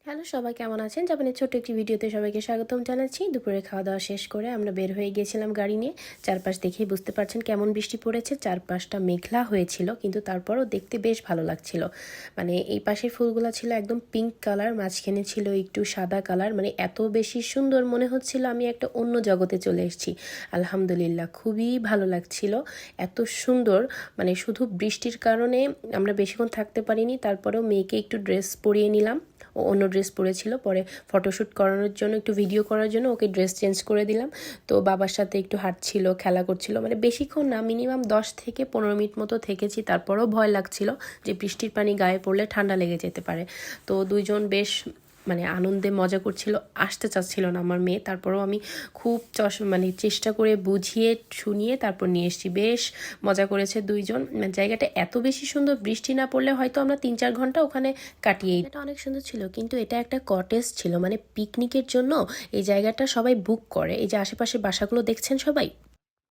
Hello সবাই কেমন আছেন? জাপানের ছোট্ট একটি ভিডিওতে সবাইকে স্বাগতম জানাচ্ছি। দুপুরে খাওয়া দাওয়া শেষ করে আমরা বের হয়ে গিয়েছিলাম গাড়ি নিয়ে। চারপাশ দেখেই বুঝতে পারছেন কেমন বৃষ্টি পড়েছে। চারপাশটা মেঘলা হয়েছিল কিন্তু তারপরও দেখতে বেশ ভালো লাগছিল। মানে এই পাশের ফুলগুলো ছিল একদম পিঙ্ক কালার, মাঝখানে ছিল একটু সাদা কালার, মানে এত বেশি সুন্দর মনে হচ্ছিল আমি একটা অন্য জগতে চলে এসেছি। আলহামদুলিল্লাহ খুবই ভালো লাগছিল, এত সুন্দর। মানে শুধু বৃষ্টির কারণে আমরা বেশিক্ষণ থাকতে পারিনি, তারপরেও মেয়েকে একটু ড্রেস পরিয়ে নিলাম। ও অন্য ড্রেস পরেছিল, পরে ফটোশ্যুট করানোর জন্য একটু ভিডিও করার জন্য ওকে ড্রেস চেঞ্জ করে দিলাম। তো বাবার সাথে একটু হাঁটছিল, খেলা করছিল, মানে বেশিক্ষণ না, মিনিমাম 10 থেকে 15 মিনিট মতো থেকেছি। তারপরেও ভয় লাগছিল যে বৃষ্টির পানি গায়ে পড়লে ঠান্ডা লেগে যেতে পারে। তো দুইজন বেশ মানে আনন্দে মজা করছিল, আসতে চাচ্ছিল না আমার মেয়ে। তারপরেও আমি খুব মানে চেষ্টা করে বুঝিয়ে শুনিয়ে তারপর নিয়ে এসেছি। বেশ মজা করেছে দুইজন। জায়গাটা এত বেশি সুন্দর, বৃষ্টি না পড়লে হয়তো আমরা 3-4 ঘন্টা ওখানে কাটিয়েই। এটা অনেক সুন্দর ছিল, কিন্তু এটা একটা কটেজ ছিল, মানে পিকনিকের জন্য এই জায়গাটা সবাই বুক করে। এই যে আশেপাশে বাসাগুলো দেখছেন সবাই,